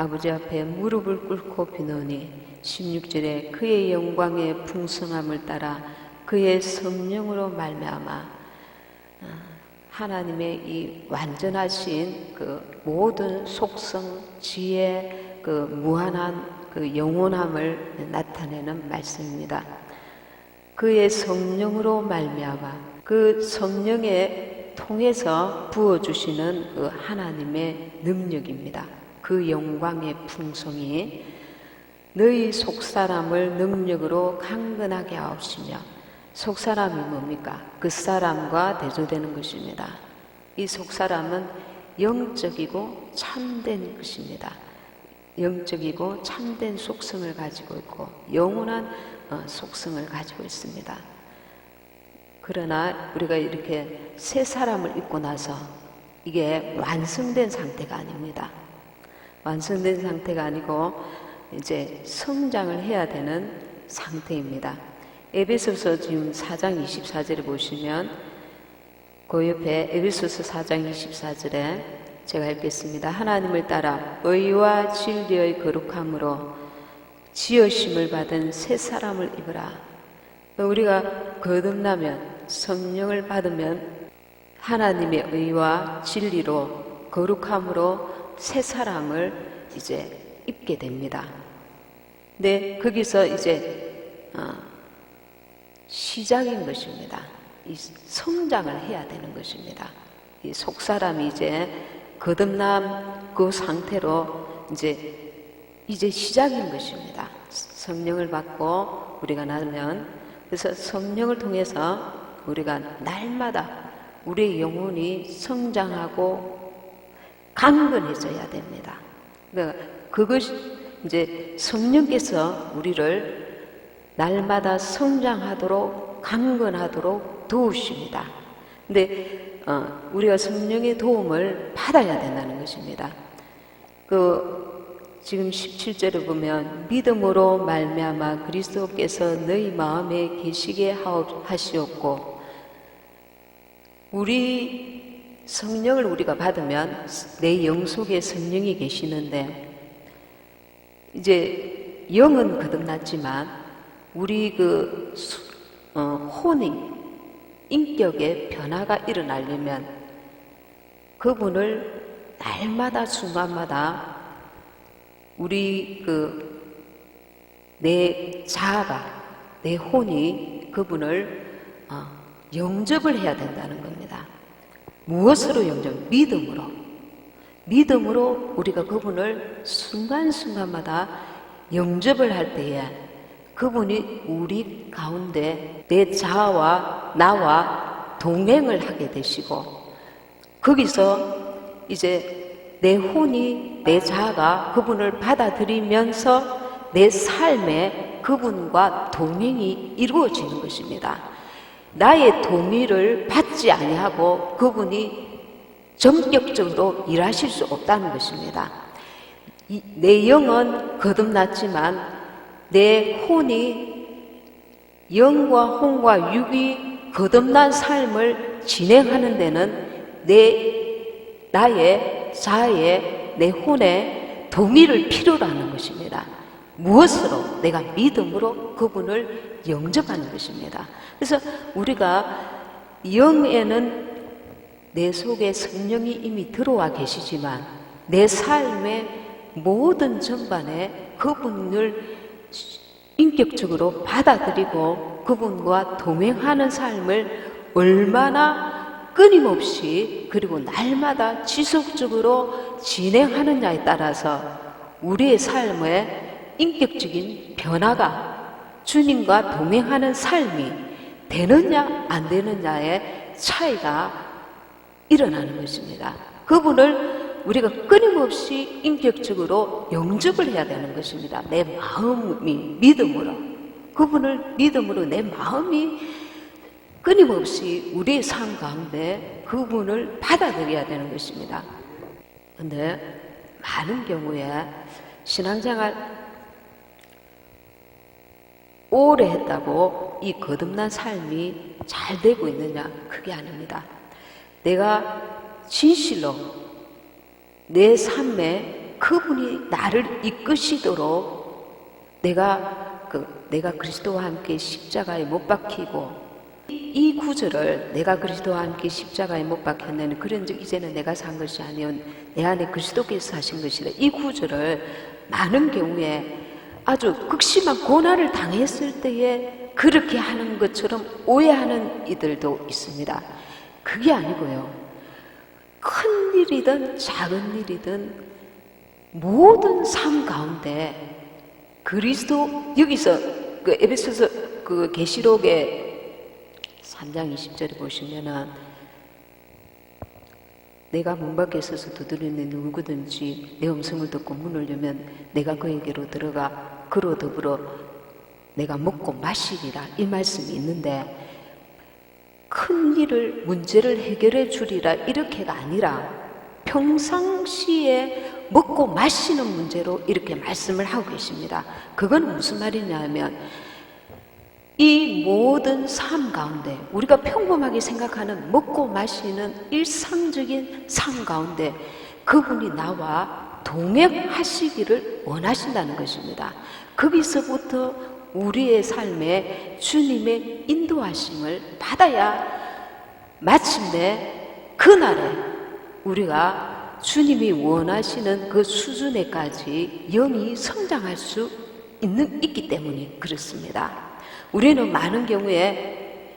아버지 앞에 무릎을 꿇고 비노니 16절에 그의 영광의 풍성함을 따라 그의 성령으로 말미암아 하나님의 이 완전하신 그 모든 속성, 지혜, 그 무한한 그 영원함을 나타내는 말씀입니다. 그의 성령으로 말미암아 그 성령에 통해서 부어주시는 그 하나님의 능력입니다. 그 영광의 풍성이 너희 속사람을 능력으로 강건하게 하옵시며, 속사람이 뭡니까? 그 사람과 대조되는 것입니다. 이 속사람은 영적이고 참된 것입니다. 영적이고 참된 속성을 가지고 있고 영원한 속성을 가지고 있습니다. 그러나 우리가 이렇게 새 사람을 입고 나서 이게 완성된 상태가 아닙니다. 완성된 상태가 아니고 이제 성장을 해야 되는 상태입니다. 에베소서 지금 4장 24절에 보시면 그 옆에 에베소서 4장 24절에 제가 읽겠습니다. 하나님을 따라 의와 진리의 거룩함으로 지으심을 받은 새 사람을 입으라. 우리가 거듭나면 성령을 받으면 하나님의 의와 진리로 거룩함으로 새 사람을 이제 입게 됩니다. 근데 거기서 이제 시작인 것입니다. 이 성장을 해야 되는 것입니다. 이 속사람이 이제 거듭난 그 상태로 이제 시작인 것입니다. 성령을 받고 우리가 나면, 그래서 성령을 통해서 우리가 날마다 우리의 영혼이 성장하고 강건해져야 됩니다. 그러니까 그것이 이제 성령께서 우리를 날마다 성장하도록 강건하도록 도우십니다. 근데 우리가 성령의 도움을 받아야 된다는 것입니다. 지금 17절에 보면 믿음으로 말미암아 그리스도께서 너희 마음에 계시게 하시옵고, 우리 성령을 우리가 받으면 내 영 속에 성령이 계시는데, 이제 영은 거듭났지만 우리 혼이 인격의 변화가 일어나려면 그분을 날마다 순간마다 우리 내 자아가, 내 혼이 그분을 영접을 해야 된다는 겁니다. 무엇으로 영접? 믿음으로 우리가 그분을 순간순간마다 영접을 할 때에 그분이 우리 가운데 내 자아와 나와 동행을 하게 되시고, 거기서 이제 내 혼이, 내 자아가 그분을 받아들이면서 내 삶에 그분과 동행이 이루어지는 것입니다. 나의 동의를 받지 아니하고 그분이 전격적으로 일하실 수 없다는 것입니다. 내 영은 거듭났지만 내 혼이, 영과 혼과 육이 거듭난 삶을 진행하는 데는 나의 자아의, 내 혼의 동의를 필요로 하는 것입니다. 무엇으로? 내가 믿음으로 그분을 영접하는 것입니다. 그래서 우리가 영에는 내 속에 성령이 이미 들어와 계시지만 내 삶의 모든 전반에 그분을 인격적으로 받아들이고 그분과 동행하는 삶을 얼마나 끊임없이 그리고 날마다 지속적으로 진행하느냐에 따라서 우리의 삶에 인격적인 변화가, 주님과 동행하는 삶이 되느냐 안 되느냐의 차이가 일어나는 것입니다. 그분을 우리가 끊임없이 인격적으로 영접을 해야 되는 것입니다. 내 마음이 믿음으로, 그분을 믿음으로 내 마음이 끊임없이 우리의 삶 가운데 그분을 받아들여야 되는 것입니다. 그런데 많은 경우에 신앙생활 오래 했다고 이 거듭난 삶이 잘 되고 있느냐? 그게 아닙니다. 내가 진실로 내 삶에 그분이 나를 이끄시도록 내가 그리스도와 함께 십자가에 못 박히고, 이 구절을 내가 그리스도와 함께 십자가에 못 박혔느니 그런즉 이제는 내가 산 것이 아니온 내 안에 그리스도께서 사신 것이다. 이 구절을 많은 경우에 아주 극심한 고난을 당했을 때에 그렇게 하는 것처럼 오해하는 이들도 있습니다. 그게 아니고요, 큰 일이든 작은 일이든 모든 삶 가운데 그리스도, 여기서 그 에베소서 그 계시록의 3장 20절에 보시면은 내가 문 밖에 서서 두드리는 누구든지 내 음성을 듣고 문을 열면 내가 그에게로 들어가 그로 더불어 내가 먹고 마시리라, 이 말씀이 있는데, 큰 일을 문제를 해결해 주리라 이렇게가 아니라 평상시에 먹고 마시는 문제로 이렇게 말씀을 하고 계십니다. 그건 무슨 말이냐 하면, 이 모든 삶 가운데 우리가 평범하게 생각하는 먹고 마시는 일상적인 삶 가운데 그분이 나와 동행하시기를 원하신다는 것입니다. 거기서부터 우리의 삶에 주님의 인도하심을 받아야 마침내 그날에 우리가 주님이 원하시는 그 수준에까지 영이 성장할 수 있기 때문에 그렇습니다. 우리는 많은 경우에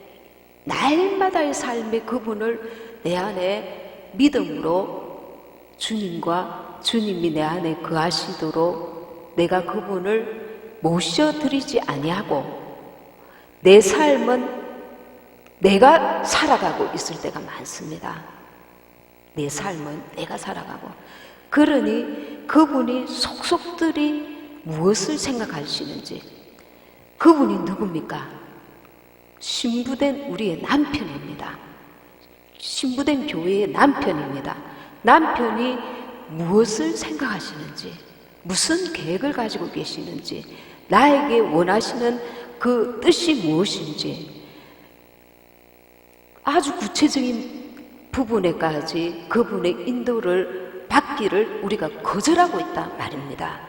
날마다의 삶의 그분을 내 안에 믿음으로 주님과 주님이 내 안에 거하시도록 내가 그분을 모셔드리지 아니하고 내 삶은 내가 살아가고 있을 때가 많습니다. 내 삶은 내가 살아가고, 그러니 그분이 속속들이 무엇을 생각하시는지, 그분이 누굽니까? 신부된 우리의 남편입니다. 신부된 교회의 남편입니다. 남편이 무엇을 생각하시는지, 무슨 계획을 가지고 계시는지, 나에게 원하시는 그 뜻이 무엇인지 아주 구체적인 부분에까지 그분의 인도를 받기를 우리가 거절하고 있다 말입니다.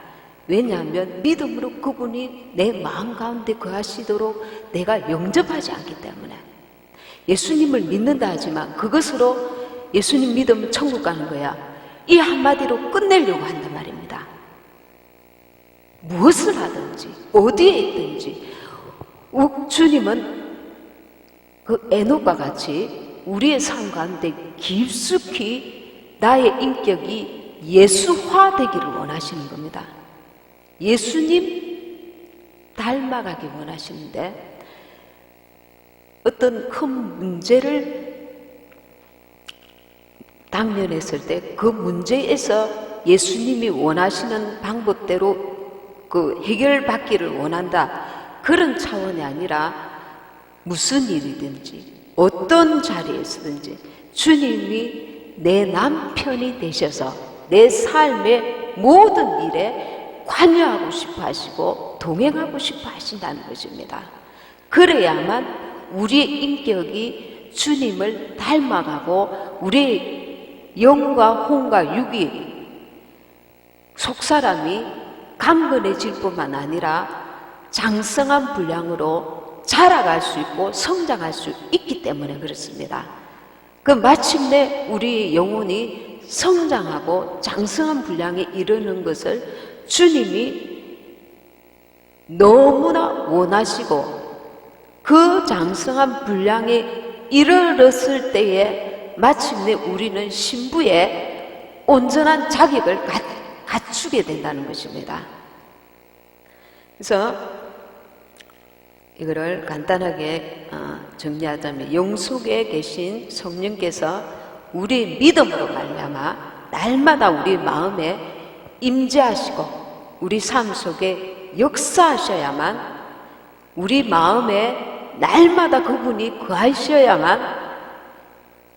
왜냐하면 믿음으로 그분이 내 마음 가운데 거하시도록 내가 영접하지 않기 때문에. 예수님을 믿는다 하지만 그것으로 예수님 믿으면 천국 가는 거야, 이 한마디로 끝내려고 한단 말입니다. 무엇을 하든지 어디에 있든지 주님은 그 에녹과 같이 우리의 삶 가운데 깊숙이 나의 인격이 예수화되기를 원하시는 겁니다. 예수님 닮아가기 원하시는데, 어떤 큰 문제를 당면했을 때 그 문제에서 예수님이 원하시는 방법대로 그 해결받기를 원한다, 그런 차원이 아니라 무슨 일이든지 어떤 자리에서든지 주님이 내 남편이 되셔서 내 삶의 모든 일에 관여하고 싶어 하시고 동행하고 싶어 하신다는 것입니다. 그래야만 우리의 인격이 주님을 닮아가고 우리의 영과 혼과 육이, 속사람이 강건해질 뿐만 아니라 장성한 분량으로 자라갈 수 있고 성장할 수 있기 때문에 그렇습니다. 그 마침내 우리 영혼이 성장하고 장성한 분량에 이르는 것을 주님이 너무나 원하시고, 그 장성한 분량에 이르렀을 때에 마침내 우리는 신부의 온전한 자격을 갖추게 된다는 것입니다. 그래서 이거를 간단하게 정리하자면, 영속에 계신 성령께서 우리 믿음으로 말미암아 날마다 우리 마음에 임재하시고 우리 삶 속에 역사하셔야만, 우리 마음에 날마다 그분이 거하셔야만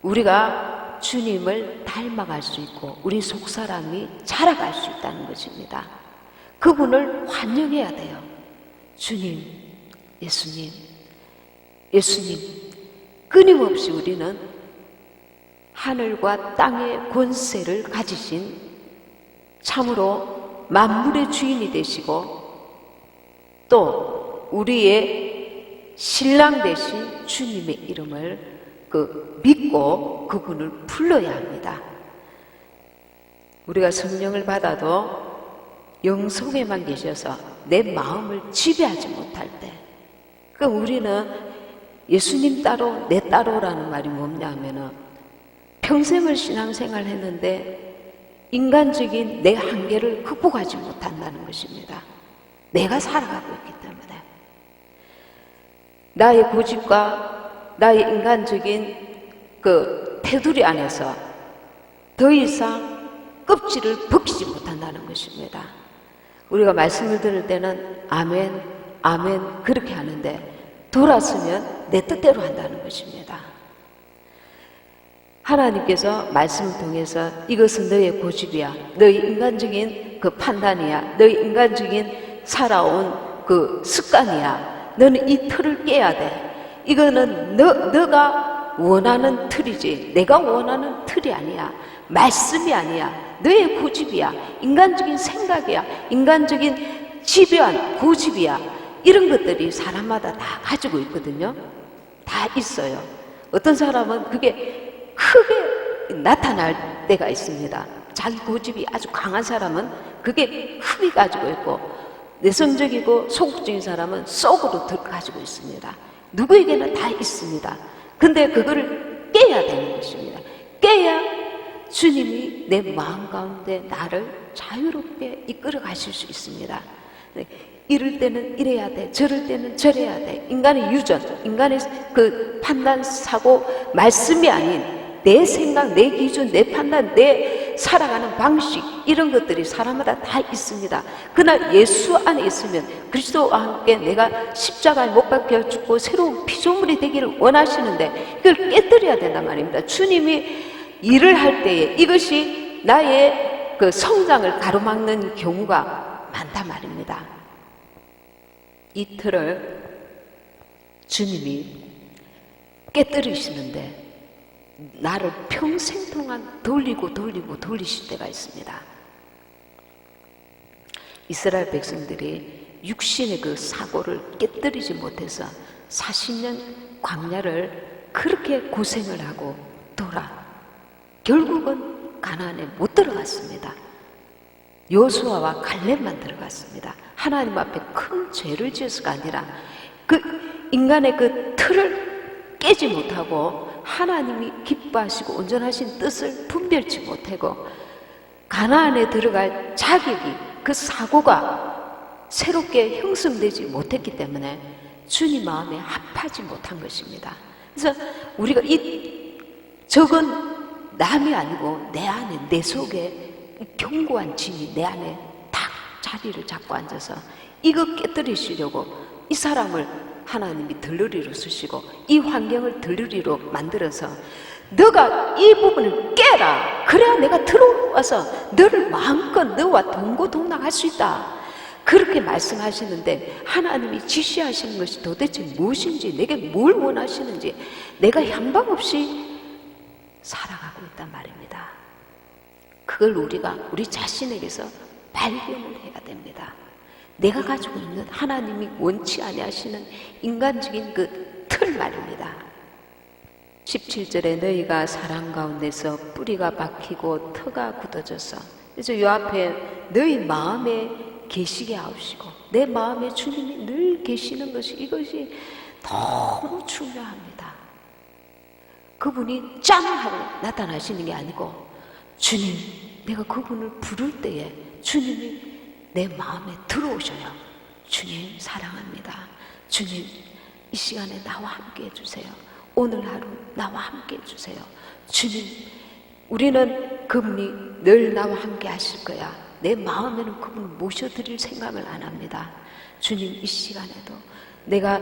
우리가 주님을 닮아갈 수 있고 우리 속사람이 자라갈 수 있다는 것입니다. 그분을 환영해야 돼요. 주님, 예수님, 예수님. 끊임없이 우리는 하늘과 땅의 권세를 가지신 참으로 만물의 주인이 되시고 또 우리의 신랑 되신 주님의 이름을 믿고 그분을 불러야 합니다. 우리가 성령을 받아도 영 속에만 계셔서 내 마음을 지배하지 못할 때, 우리는 예수님 따로 내 따로라는 말이 뭐냐 하면은 평생을 신앙생활 했는데 인간적인 내 한계를 극복하지 못한다는 것입니다. 내가 살아가고 있기 때문에 나의 고집과 나의 인간적인 테두리 안에서 더 이상 껍질을 벗기지 못한다는 것입니다. 우리가 말씀을 들을 때는 아멘, 아멘 그렇게 하는데 돌아서면 내 뜻대로 한다는 것입니다. 하나님께서 말씀을 통해서 이것은 너의 고집이야, 너의 인간적인 판단이야, 너의 인간적인 살아온 습관이야, 너는 이 틀을 깨야 돼. 이거는 너가 원하는 틀이지 내가 원하는 틀이 아니야, 말씀이 아니야, 너의 고집이야, 인간적인 생각이야, 인간적인 집요한 고집이야. 이런 것들이 사람마다 다 가지고 있거든요. 다 있어요. 어떤 사람은 그게 크게 나타날 때가 있습니다. 자기 고집이 아주 강한 사람은 그게 크게 가지고 있고, 내성적이고 소극적인 사람은 속으로 가지고 있습니다. 누구에게나 다 있습니다. 근데 그거를 깨야 되는 것입니다. 깨야 주님이 내 마음 가운데 나를 자유롭게 이끌어 가실 수 있습니다. 이럴 때는 이래야 돼, 저럴 때는 저래야 돼. 인간의 유전, 인간의 판단, 사고, 말씀이 아닌 내 생각, 내 기준, 내 판단, 내 살아가는 방식, 이런 것들이 사람마다 다 있습니다. 그러나 예수 안에 있으면 그리스도와 함께 내가 십자가에 못 박혀 죽고 새로운 피조물이 되기를 원하시는데 이걸 깨뜨려야 된단 말입니다. 주님이 일을 할 때에 이것이 나의 성장을 가로막는 경우가 많단 말입니다. 이 틀을 주님이 깨뜨리시는데 나를 평생 동안 돌리실 때가 있습니다. 이스라엘 백성들이 육신의 사고를 깨뜨리지 못해서 40년 광야를 그렇게 고생을 하고 결국은 가나안에 못 들어갔습니다. 여호수아와 갈렙만 들어갔습니다. 하나님 앞에 큰 죄를 지어서가 아니라 인간의 틀을 깨지 못하고 하나님이 기뻐하시고 온전하신 뜻을 분별치 못하고 가나안에 들어갈 자격이, 사고가 새롭게 형성되지 못했기 때문에 주님 마음에 합하지 못한 것입니다. 그래서 우리가 적은 남이 아니고 내 안에, 내 속에 견고한 진이 내 안에 딱 자리를 잡고 앉아서 이거 깨뜨리시려고 이 사람을 하나님이 들러리로 쓰시고 이 환경을 들러리로 만들어서 너가 이 부분을 깨라. 그래야 내가 들어와서 너를 마음껏 너와 동고동락할 수 있다. 그렇게 말씀하시는데 하나님이 지시하시는 것이 도대체 무엇인지, 내게 뭘 원하시는지 내가 향방 없이 살아가고 있단 말입니다. 그걸 우리 자신에게서 발견을 해야 됩니다. 내가 가지고 있는 하나님이 원치 아니하시는 인간적인 틀 말입니다. 17절에 너희가 사랑 가운데서 뿌리가 박히고 터가 굳어져서, 그래서 이 앞에 너희 마음에 계시게 하옵시고, 내 마음에 주님이 늘 계시는 이것이 너무 중요합니다. 그분이 짠 하고 나타나시는 게 아니고 주님, 내가 그분을 부를 때에 주님이 내 마음에 들어오셔요. 주님 사랑합니다. 주님 이 시간에 나와 함께 해주세요. 오늘 하루 나와 함께 해주세요. 주님, 우리는 그분이 늘 나와 함께 하실 거야. 내 마음에는 그분을 모셔드릴 생각을 안 합니다. 주님, 이 시간에도 내가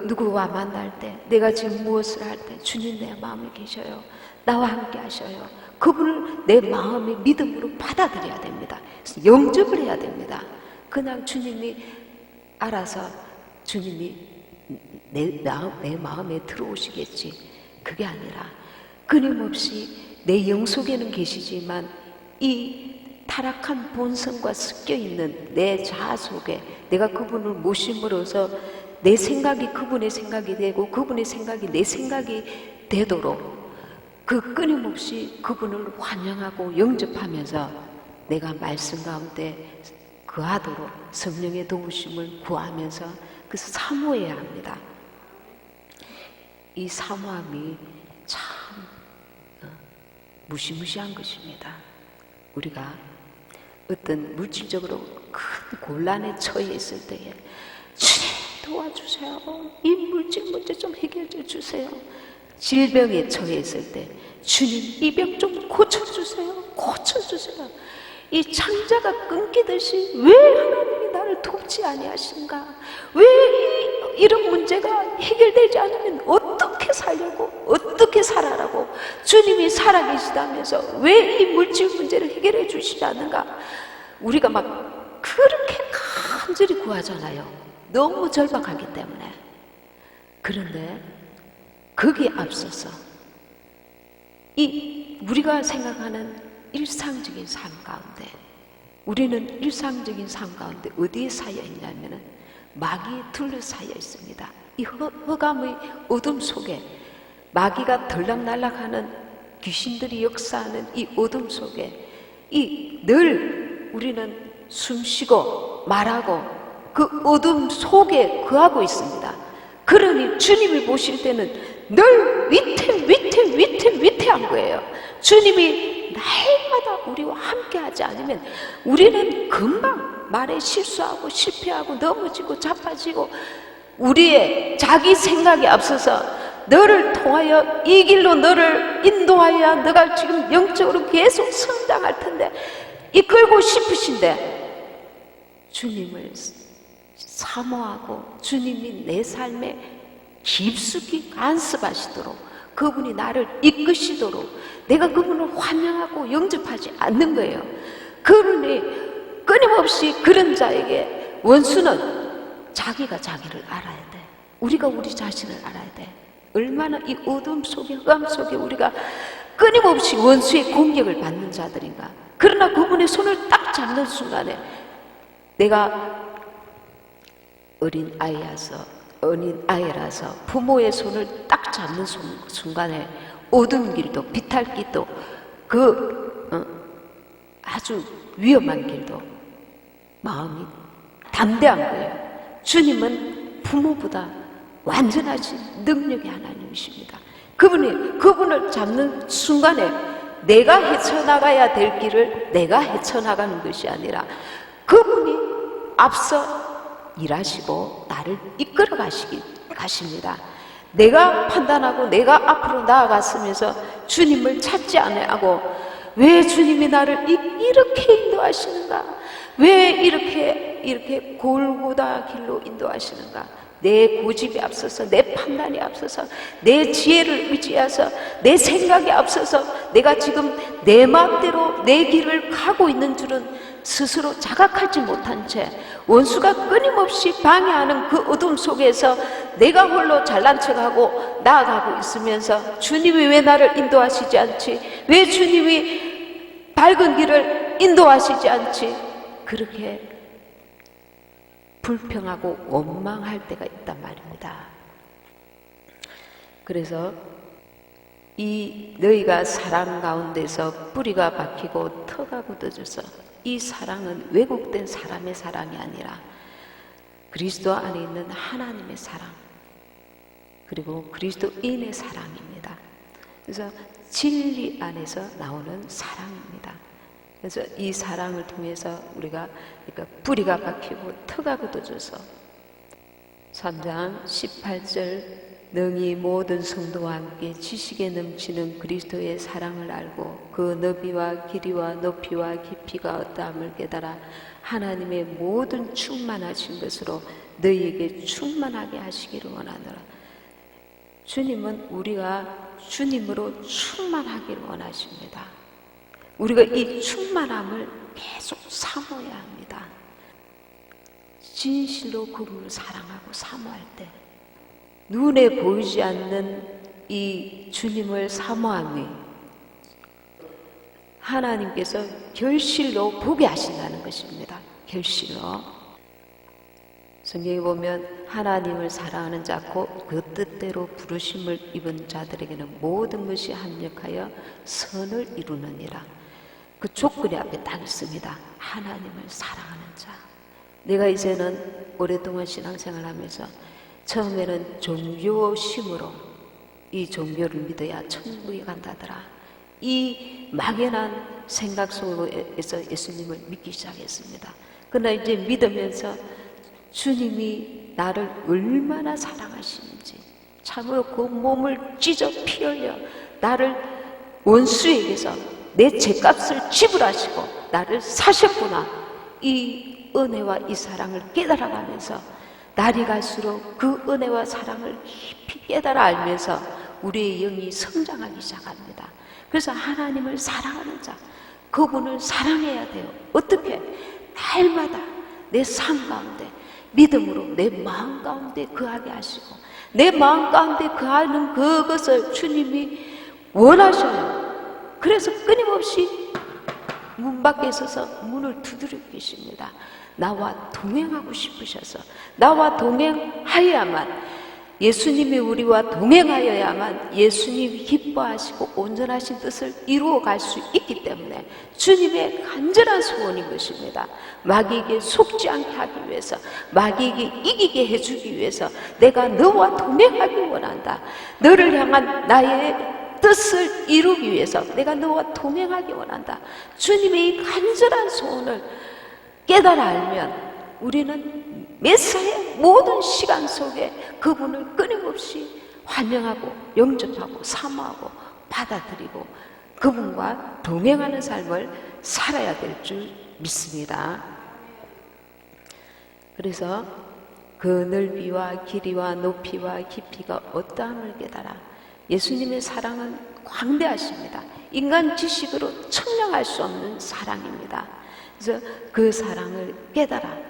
누구와 만날 때, 내가 지금 무엇을 할 때 주님 내 마음에 계셔요. 나와 함께 하셔요. 그분을 내 마음의 믿음으로 받아들여야 됩니다. 영접을 해야 됩니다. 그냥 주님이 알아서 주님이 내 마음에 들어오시겠지, 그게 아니라 끊임없이 내 영 속에는 계시지만 이 타락한 본성과 섞여 있는 내 자아 속에 내가 그분을 모심으로써 내 생각이 그분의 생각이 되고 그분의 생각이 내 생각이 되도록 그 끊임없이 그분을 환영하고 영접하면서 내가 말씀 가운데 거하도록 성령의 도우심을 구하면서 그래서 사모해야 합니다. 이 사모함이 참 무시무시한 것입니다. 우리가 어떤 물질적으로 큰 곤란에 처해 있을 때에 주님 도와주세요. 이 물질 문제 좀 해결해 주세요. 질병에 처해 있을 때 주님 이 병 좀 고쳐주세요. 고쳐주세요. 이 창자가 끊기듯이 왜 하나님이 나를 돕지 아니하신가? 왜 이런 문제가 해결되지 않으면 어떻게 살려고 어떻게 살아라고 주님이 살아계시다면서 왜 이 물질 문제를 해결해 주시지 않는가? 우리가 막 그렇게 간절히 구하잖아요. 너무 절박하기 때문에. 그런데 거기에 앞서서 이 우리가 생각하는 일상적인 삶 가운데 우리는 일상적인 삶 가운데 어디에 쌓여 있냐면은 마귀에 둘러싸여 있습니다. 이 흑암의 어둠 속에 마귀가 들락날락하는 귀신들이 역사하는 이 어둠 속에 이 늘 우리는 숨쉬고 말하고 그 어둠 속에 거하고 있습니다. 그러니 주님이 보실 때는 늘 위태한 거예요. 주님이 날마다 우리와 함께하지 않으면 우리는 금방 말에 실수하고 실패하고 넘어지고 자빠지고 우리의 자기 생각에 앞서서 너를 통하여 이 길로 너를 인도하여야 너가 지금 영적으로 계속 성장할 텐데 이끌고 싶으신데 주님을 사모하고 주님이 내 삶에 깊숙이 간섭하시도록 그분이 나를 이끄시도록 내가 그분을 환영하고 영접하지 않는 거예요. 그러니 끊임없이 그런 자에게 원수는 자기가 자기를 알아야 돼. 우리가 우리 자신을 알아야 돼. 얼마나 이 어둠 속에 흑암 속에 우리가 끊임없이 원수의 공격을 받는 자들인가. 그러나 그분의 손을 딱 잡는 순간에 내가 어린 아이라서 부모의 손을 딱 잡는 순간에 어두운 길도 비탈길도 아주 위험한 길도 마음이 담대한 거예요. 주님은 부모보다 완전하신 능력의 하나님이십니다. 그분을 잡는 순간에 내가 헤쳐나가야 될 길을 내가 헤쳐나가는 것이 아니라 그분이 앞서 일하시고 나를 이끌어 가십니다. 내가 판단하고 내가 앞으로 나아갔으면서 주님을 찾지 않아하고 왜 주님이 나를 이렇게 인도하시는가? 왜 이렇게 골고다 길로 인도하시는가? 내 고집에 앞서서 내 판단에 앞서서 내 지혜를 의지해서 내 생각에 앞서서 내가 지금 내 마음대로 내 길을 가고 있는 줄은 스스로 자각하지 못한 채 원수가 끊임없이 방해하는 그 어둠 속에서 내가 홀로 잘난 척하고 나아가고 있으면서 주님이 왜 나를 인도하시지 않지? 왜 주님이 밝은 길을 인도하시지 않지? 그렇게 불평하고 원망할 때가 있단 말입니다. 그래서 이 너희가 사랑 가운데서 뿌리가 박히고 터가 굳어져서 이 사랑은 왜곡된 사람의 사랑이 아니라 그리스도 안에 있는 하나님의 사랑 그리고 그리스도인의 사랑입니다. 그래서 진리 안에서 나오는 사랑입니다. 그래서 이 사랑을 통해서 우리가 그러니까 뿌리가 박히고 터가 굳어져서 3장 18절 능히 모든 성도와 함께 지식에 넘치는 그리스도의 사랑을 알고 그 너비와 길이와 높이와 깊이가 어떠함을 깨달아 하나님의 모든 충만하신 것으로 너희에게 충만하게 하시기를 원하노라. 주님은 우리가 주님으로 충만하기를 원하십니다. 우리가 이 충만함을 계속 사모해야 합니다. 진실로 그분을 사랑하고 사모할 때 눈에 보이지 않는 이 주님을 사모함이 하나님께서 결실로 보게 하신다는 것입니다. 결실로. 성경에 보면 하나님을 사랑하는 자 곧 그 뜻대로 부르심을 입은 자들에게는 모든 것이 합력하여 선을 이루느니라. 그 조건이 앞에 딱 있습니다. 하나님을 사랑하는 자. 내가 이제는 오랫동안 신앙생활 하면서 처음에는 종교심으로 이 종교를 믿어야 천국에 간다더라, 이 막연한 생각 속에서 예수님을 믿기 시작했습니다. 그러나 이제 믿으면서 주님이 나를 얼마나 사랑하시는지, 참으로 그 몸을 찢어 피 흘려 나를 원수에게서 내 죄값을 지불하시고 나를 사셨구나, 이 은혜와 이 사랑을 깨달아가면서 날이 갈수록 그 은혜와 사랑을 깊이 깨달아 알면서 우리의 영이 성장하기 시작합니다. 그래서 하나님을 사랑하는 자, 그분을 사랑해야 돼요. 어떻게? 날마다 내 삶 가운데 믿음으로 내 마음 가운데 거하게 하시고, 내 마음 가운데 거하는 그것을 주님이 원하셔요. 그래서 끊임없이 문 밖에 서서 문을 두드리고 계십니다. 나와 동행하고 싶으셔서, 나와 동행하여야만, 예수님이 우리와 동행하여야만 예수님이 기뻐하시고 온전하신 뜻을 이루어갈 수 있기 때문에 주님의 간절한 소원인 것입니다. 마귀에게 속지 않게 하기 위해서, 마귀에게 이기게 해주기 위해서 내가 너와 동행하기 원한다. 너를 향한 나의 뜻을 이루기 위해서 내가 너와 동행하기 원한다. 주님의 이 간절한 소원을 깨달아 알면 우리는 메시아의 모든 시간 속에 그분을 끊임없이 환영하고 영접하고 사모하고 받아들이고 그분과 동행하는 삶을 살아야 될 줄 믿습니다. 그래서 그 넓이와 길이와 높이와 깊이가 어떠함을 깨달아. 예수님의 사랑은 광대하십니다. 인간 지식으로 측량할 수 없는 사랑입니다. 그래서 그 사랑을 깨달아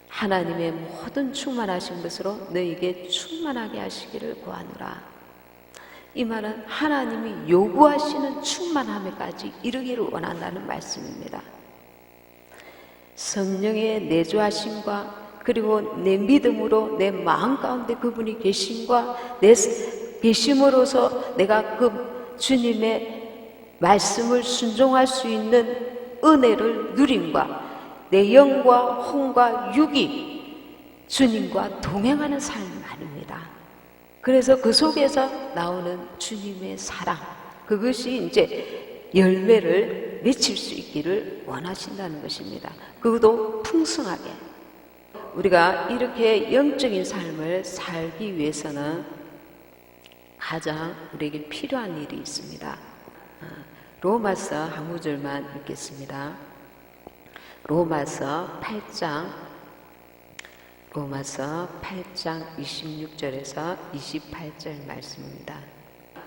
하나님의 모든 충만하신 것으로 너에게 충만하게 하시기를 구하노라. 이 말은 하나님이 요구하시는 충만함에까지 이르기를 원한다는 말씀입니다. 성령의 내주하심과 그리고 내 믿음으로 내 마음 가운데 그분이 계심과 내 계심으로서 내가 그 주님의 말씀을 순종할 수 있는 은혜를 누림과 내 영과 혼과 육이 주님과 동행하는 삶이 아닙니다. 그래서 그 속에서 나오는 주님의 사랑, 그것이 이제 열매를 맺힐 수 있기를 원하신다는 것입니다. 그것도 풍성하게. 우리가 이렇게 영적인 삶을 살기 위해서는 가장 우리에게 필요한 일이 있습니다. 로마서 한 구절만 읽겠습니다. 로마서 8장 26절에서 28절 말씀입니다.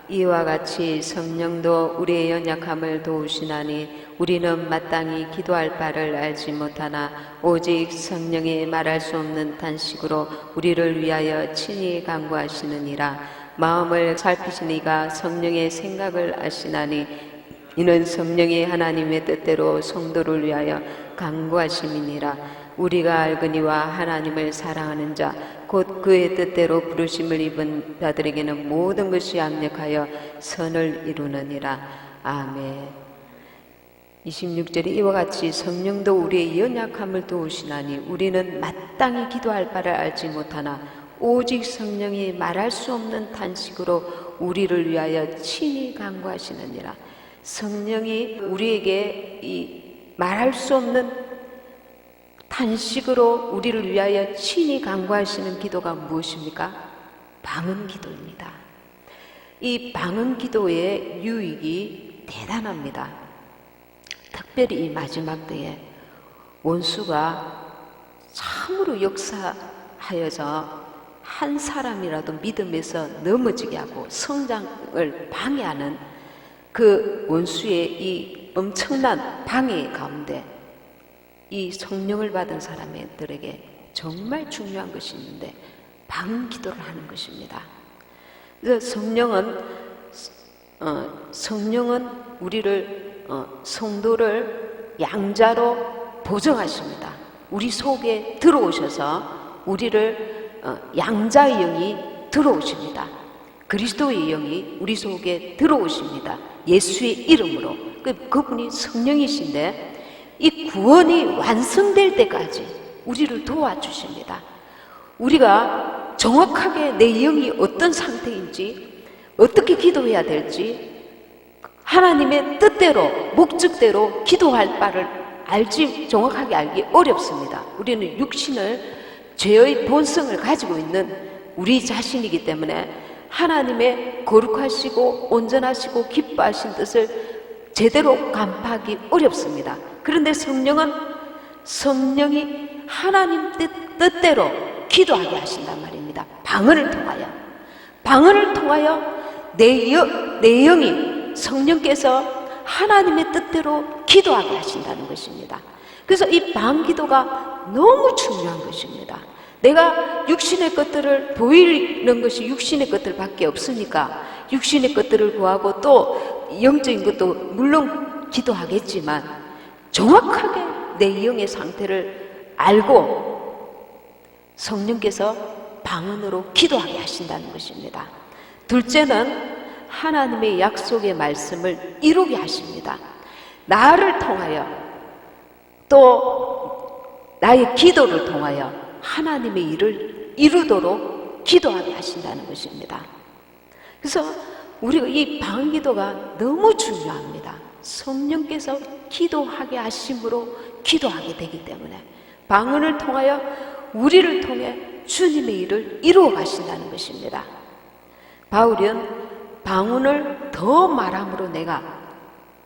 이와 같이 성령도 우리의 연약함을 도우시나니 우리는 마땅히 기도할 바를 알지 못하나 오직 성령이 말할 수 없는 탄식으로 우리를 위하여 친히 간구하시느니라. 마음을 살피신 이가 성령의 생각을 아시나니 이는 성령이 하나님의 뜻대로 성도를 위하여 간구하심이니라. 우리가 알거니와 하나님을 사랑하는 자 곧 그의 뜻대로 부르심을 입은 자들에게는 모든 것이 합력하여 선을 이루느니라. 아멘. 26절에 이와 같이 성령도 우리의 연약함을 도우시나니 우리는 마땅히 기도할 바를 알지 못하나 오직 성령이 말할 수 없는 탄식으로 우리를 위하여 친히 간구하시느니라. 성령이 우리에게 이 말할 수 없는 탄식으로 우리를 위하여 친히 간구하시는 기도가 무엇입니까? 방언 기도입니다. 이 방언 기도의 유익이 대단합니다. 특별히 이 마지막 때에 원수가 참으로 역사하여서 한 사람이라도 믿음에서 넘어지게 하고 성장을 방해하는 그 원수의 이 엄청난 방해 가운데 이 성령을 받은 사람들에게 정말 중요한 것이 있는데 방언 기도를 하는 것입니다. 그래서 성령은 성령은 우리를 성도를 양자로 보정하십니다. 우리 속에 들어오셔서 우리를 양자의 영이 들어오십니다. 그리스도의 영이 우리 속에 들어오십니다. 예수의 이름으로. 그분이 성령이신데 이 구원이 완성될 때까지 우리를 도와주십니다. 우리가 정확하게 내 영이 어떤 상태인지, 어떻게 기도해야 될지, 하나님의 뜻대로, 목적대로 기도할 바를 정확하게 알기 어렵습니다. 우리는 육신을, 죄의 본성을 가지고 있는 우리 자신이기 때문에 하나님의 거룩하시고 온전하시고 기뻐하신 뜻을 제대로 간파하기 어렵습니다. 그런데 성령이 하나님 뜻대로 기도하게 하신단 말입니다. 방언을 통하여 내 영이 성령께서 하나님의 뜻대로 기도하게 하신다는 것입니다. 그래서 이 방언기도가 너무 중요한 것입니다. 내가 육신의 것들을 보이는 것이 육신의 것들밖에 없으니까 육신의 것들을 구하고 또 영적인 것도 물론 기도하겠지만 정확하게 내 영의 상태를 알고 성령께서 방언으로 기도하게 하신다는 것입니다. 둘째는 하나님의 약속의 말씀을 이루게 하십니다. 나를 통하여 또 나의 기도를 통하여 하나님의 일을 이루도록 기도하게 하신다는 것입니다. 그래서 우리가 이 방언기도가 너무 중요합니다. 성령께서 기도하게 하심으로 기도하게 되기 때문에 방언을 통하여 우리를 통해 주님의 일을 이루어 가신다는 것입니다. 바울은 방언을 더 말함으로 내가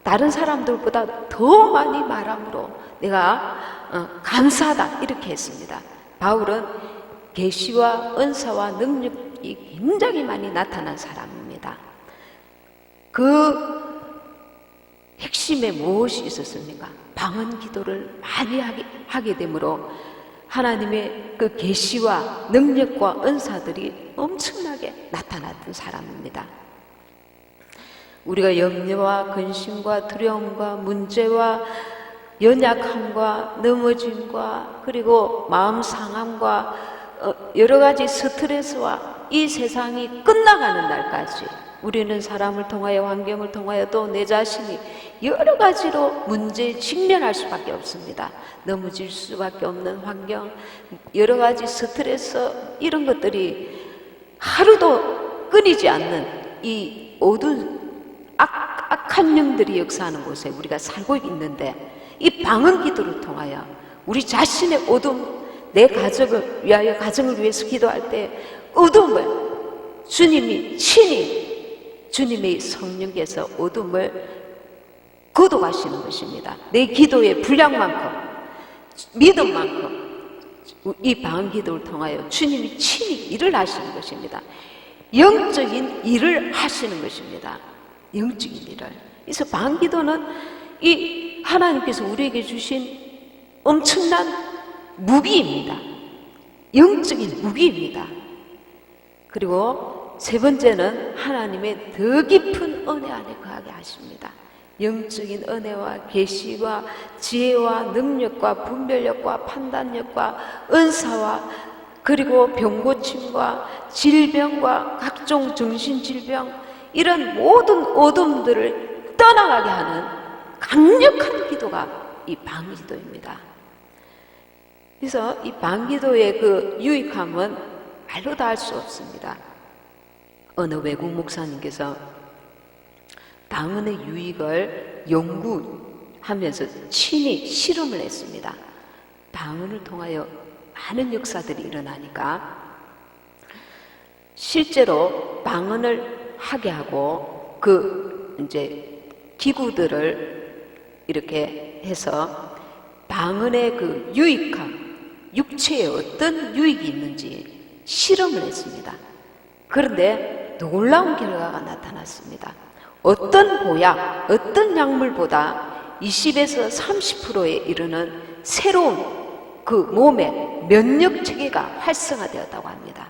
다른 사람들보다 더 많이 말함으로 내가 감사하다 이렇게 했습니다. 바울은 계시와 은사와 능력이 굉장히 많이 나타난 사람입니다. 그 핵심에 무엇이 있었습니까? 방언 기도를 많이 하게 되므로 하나님의 그 계시와 능력과 은사들이 엄청나게 나타났던 사람입니다. 우리가 염려와 근심과 두려움과 문제와 연약함과 넘어짐과 그리고 마음 상함과 여러 가지 스트레스와 이 세상이 끝나가는 날까지 우리는 사람을 통하여 환경을 통하여 또 내 자신이 여러 가지로 문제에 직면할 수밖에 없습니다. 넘어질 수밖에 없는 환경, 여러 가지 스트레스 이런 것들이 하루도 끊이지 않는 이 어두운 악한 영들이 역사하는 곳에 우리가 살고 있는데 이 방언 기도를 통하여 우리 자신의 어둠, 내 가정을 위하여 가정을 위해서 기도할 때 어둠을 주님이 친히 주님의 성령께서 어둠을 거둬가시는 것입니다. 내 기도의 분량만큼 믿음만큼 이 방언 기도를 통하여 주님이 친히 일을 하시는 것입니다. 영적인 일을 하시는 것입니다. 영적인 일을. 그래서 방언 기도는 이 하나님께서 우리에게 주신 엄청난 무기입니다. 영적인 무기입니다. 그리고 세 번째는 하나님의 더 깊은 은혜 안에 거하게 하십니다. 영적인 은혜와 계시와 지혜와 능력과 분별력과 판단력과 은사와 그리고 병고침과 질병과 각종 정신질병 이런 모든 어둠들을 떠나가게 하는 강력한 기도가 이 방언기도입니다. 그래서 이 방언기도의 그 유익함은 말로 다 할 수 없습니다. 어느 외국 목사님께서 방언의 유익을 연구하면서 친히 실험을 했습니다. 방언을 통하여 많은 역사들이 일어나니까 실제로 방언을 하게 하고 그 이제 기구들을 이렇게 해서 방언의 그 유익함, 육체에 어떤 유익이 있는지 실험을 했습니다. 그런데 놀라운 결과가 나타났습니다. 어떤 보약, 어떤 약물보다 20에서 30%에 이르는 새로운 그 몸의 면역 체계가 활성화되었다고 합니다.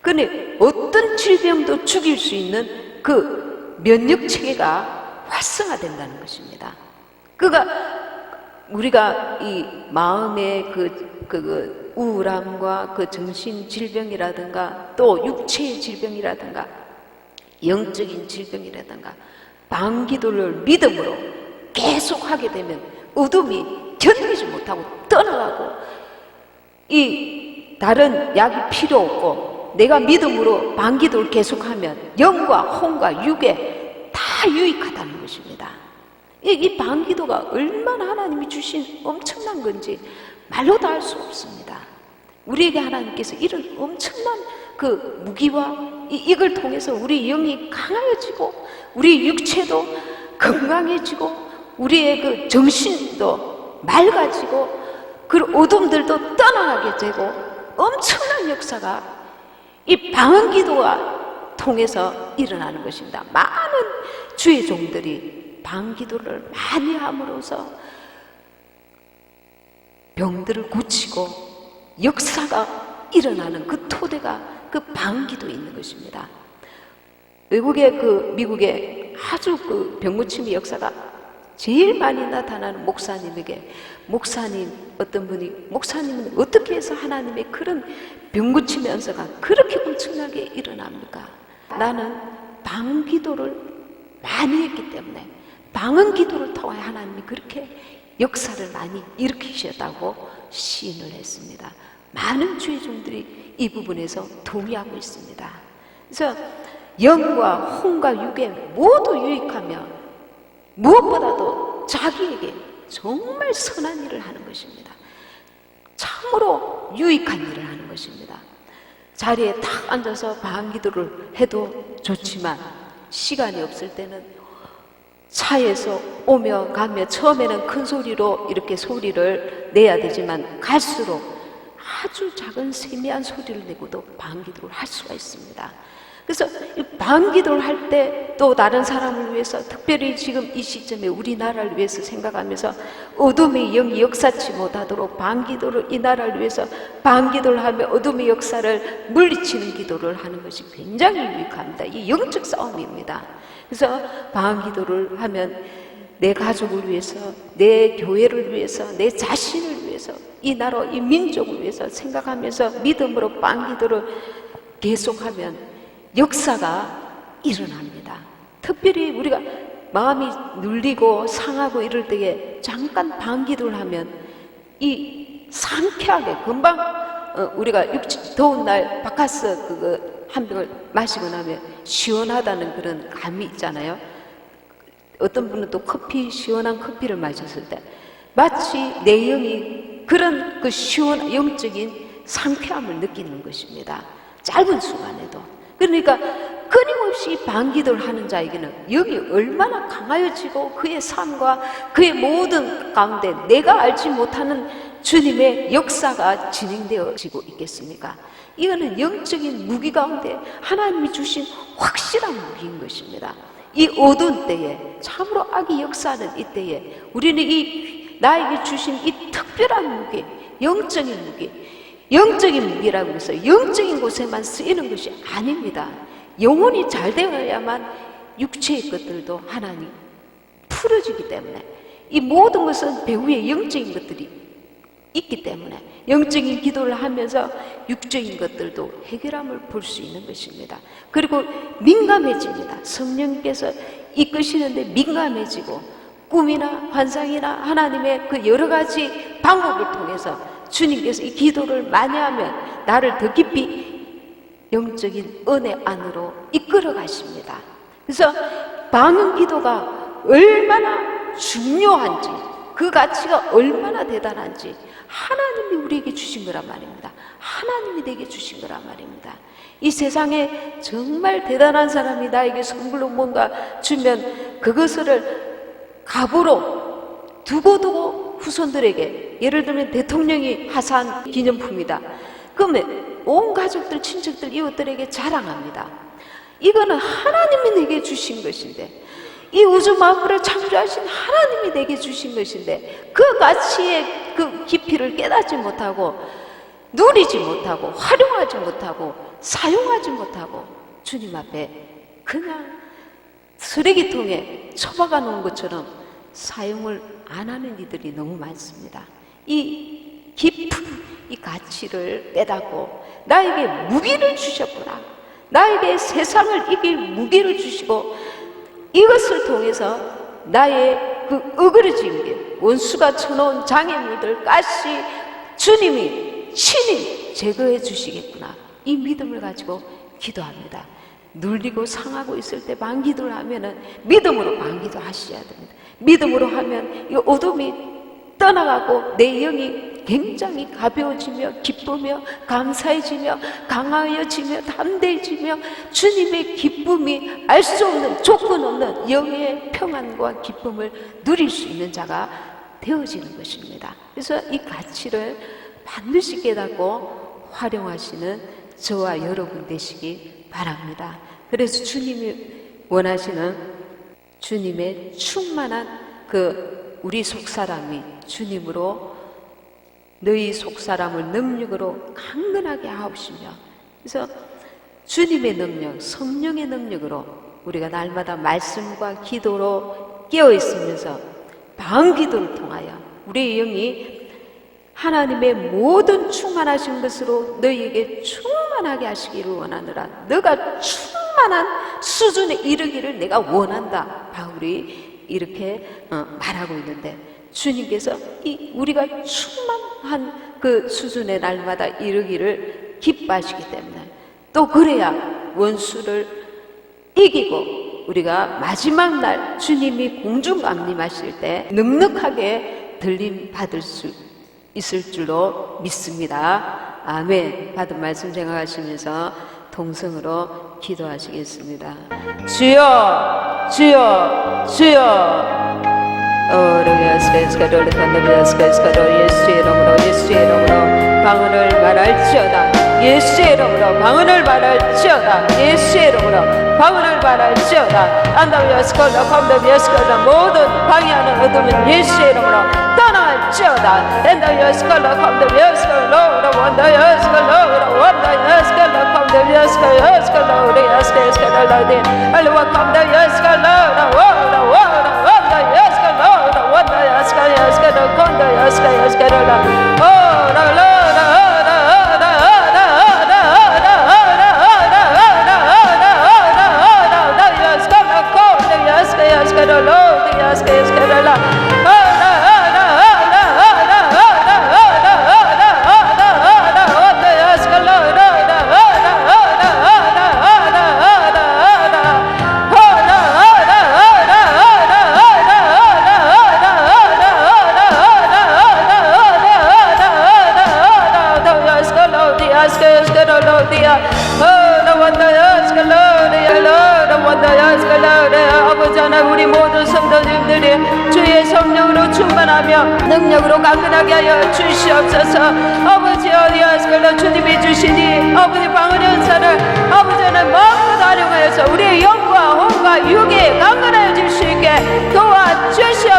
그런데 어떤 질병도 죽일 수 있는 그 면역 체계가 활성화된다는 것입니다. 그러니까 우리가 이 마음의 그 우울함과 그 정신 질병이라든가 또 육체의 질병이라든가 영적인 질병이라든가 방기도를 믿음으로 계속 하게 되면 어둠이 견디지 못하고 떠나가고 이 다른 약이 필요 없고 내가 믿음으로 방기도를 계속하면 영과 혼과 육에 다 유익하다는 것입니다. 이 방기도가 얼마나 하나님이 주신 엄청난 건지 말로 다 할 수 없습니다. 우리에게 하나님께서 이런 엄청난 그 무기와 이걸 통해서 우리 영이 강해지고 우리 육체도 건강해지고 우리의 그 정신도 맑아지고 그 어둠들도 떠나가게 되고 엄청난 역사가 이 방언기도가 통해서 일어나는 것입니다. 많은 주의 종들이 방언기도를 많이 함으로써 병들을 고치고 역사가 일어나는 그 토대가 그 방언기도에 있는 것입니다. 외국의 그 미국의 아주 그 병고침의 역사가 제일 많이 나타나는 목사님에게 목사님 어떤 분이 목사님은 어떻게 해서 하나님의 그런 병고침의 연서가 그렇게 엄청나게 일어납니까? 나는 방언기도를 많이 했기 때문에 방언기도를 통해 하나님이 그렇게 역사를 많이 일으키셨다고 시인을 했습니다. 많은 주의 종들이 이 부분에서 동의하고 있습니다. 그래서 영과 혼과 육에 모두 유익하며 무엇보다도 자기에게 정말 선한 일을 하는 것입니다. 참으로 유익한 일을 하는 것입니다. 자리에 탁 앉아서 방언기도를 해도 좋지만 시간이 없을 때는 차에서 오며 가며 처음에는 큰 소리로 이렇게 소리를 내야 되지만 갈수록 아주 작은 세미한 소리를 내고도 방언기도를 할 수가 있습니다. 그래서 방언기도를 할 때 또 다른 사람을 위해서 특별히 지금 이 시점에 우리나라를 위해서 생각하면서 어둠의 영이 역사치 못하도록 방언기도를 이 나라를 위해서 방언기도를 하며 어둠의 역사를 물리치는 기도를 하는 것이 굉장히 유익합니다. 이 영적 싸움입니다. 그래서 방언기도를 하면 내 가족을 위해서, 내 교회를 위해서, 내 자신을 위해서, 이 나라, 이 민족을 위해서 생각하면서 믿음으로 방언기도를 계속하면 역사가 일어납니다. 특별히 우리가 마음이 눌리고 상하고 이럴 때에 잠깐 방언기도를 하면 이 상쾌하게 금방 우리가 더운 날 바카스 그거 한 병을 마시고 나면 시원하다는 그런 감이 있잖아요. 어떤 분은 또 시원한 커피를 마셨을 때 마치 내 영이 그런 그 시원 영적인 상쾌함을 느끼는 것입니다. 짧은 순간에도. 그러니까 끊임없이 방언기도를 하는 자에게는 영이 얼마나 강하여지고 그의 삶과 그의 모든 가운데 내가 알지 못하는 주님의 역사가 진행되어지고 있겠습니까? 이거는 영적인 무기 가운데 하나님이 주신 확실한 무기인 것입니다. 이 어두운 때에 참으로 악이 역사하는 이 때에 우리는 이 나에게 주신 이 특별한 무기, 영적인 무기, 영적인 무기라고 해서 영적인 곳에만 쓰이는 것이 아닙니다. 영혼이 잘 되어야만 육체의 것들도 하나님 풀어지기 때문에 이 모든 것은 배후에 영적인 것들이 있기 때문에 영적인 기도를 하면서 육적인 것들도 해결함을 볼 수 있는 것입니다. 그리고 민감해집니다. 성령께서 이끄시는데 민감해지고 꿈이나 환상이나 하나님의 그 여러 가지 방법을 통해서 주님께서 이 기도를 많이 하면 나를 더 깊이 영적인 은혜 안으로 이끌어 가십니다. 그래서 방언기도가 얼마나 중요한지 그 가치가 얼마나 대단한지 하나님이 우리에게 주신 거란 말입니다. 하나님이 내게 주신 거란 말입니다. 이 세상에 정말 대단한 사람이 나에게 선물로 뭔가 주면 그것을 갑으로 두고두고 후손들에게, 예를 들면 대통령이 하사한 기념품이다. 그러면 온 가족들, 친척들, 이웃들에게 자랑합니다. 이거는 하나님이 내게 주신 것인데, 이 우주 만물을 창조하신 하나님이 내게 주신 것인데 그 가치의 그 깊이를 깨닫지 못하고 누리지 못하고 활용하지 못하고 사용하지 못하고 주님 앞에 그냥 쓰레기통에 처박아 놓은 것처럼 사용을 안 하는 이들이 너무 많습니다. 이 깊은 이 가치를 깨닫고 나에게 무기를 주셨구나, 나에게 세상을 이길 무기를 주시고 이것을 통해서 나의 그 어그러진 길, 원수가 쳐놓은 장애물들, 가시 주님이 친히 제거해 주시겠구나, 이 믿음을 가지고 기도합니다. 눌리고 상하고 있을 때 방기도를 하면은 믿음으로 방기도 하셔야 됩니다. 믿음으로 하면 이 어둠이 떠나가고 내 영이 굉장히 가벼워지며 기쁘며 감사해지며 강하여지며 담대해지며 주님의 기쁨이 알 수 없는 조건 없는 영의 평안과 기쁨을 누릴 수 있는 자가 되어지는 것입니다. 그래서 이 가치를 반드시 깨닫고 활용하시는 저와 여러분 되시기 바랍니다. 그래서 주님이 원하시는 주님의 충만한 그 우리 속사람이 주님으로 너희 속사람을 능력으로 강건하게 하옵시며, 그래서 주님의 능력, 성령의 능력으로 우리가 날마다 말씀과 기도로 깨어있으면서 방기도를 통하여 우리의 영이 하나님의 모든 충만하신 것으로 너희에게 충만하게 하시기를 원하노라. 너가 충만한 수준에 이르기를 내가 원한다. 바울이 이렇게 말하고 있는데, 주님께서 우리가 충만한 그 수준의 날마다 이르기를 기뻐하시기 때문에, 또 그래야 원수를 이기고 우리가 마지막 날 주님이 공중 감림하실 때 넉넉하게 들림 받을 수 있을 줄로 믿습니다. 아멘. 받은 말씀 생각하시면서 동성으로 기도하시겠습니다. 주여, 주여, 주여. 예수의 이름으로, 예수의 이름으로 방언을 말할지어다. 예수의 이름으로 방언을 말할지어다. 예수의 이름으로 방언을 말할지어다. 안다위아스컬라 컴다위아스컬라 모든 방해하는 어둠은 예수의 이름으로 떠날지어다. 엔다위아스컬라 컴다위아스컬라 원다위아스컬라 원다위아스컬라 컴다위아스컬라 우리아스컬라 알와 컴다위아스컬라 아버지 하나님, 우리 모든 성도님들이 주의 성령으로 충만하며 능력으로 강건하게 하여 주시옵소서. 아버지 어디하시길래 주님이 주시니 아버지 방언 연사를 아버지는 마음껏 활용하여서 우리의 영과 혼과 육이 강건하여 줄 수 있게 도와주시옵소서.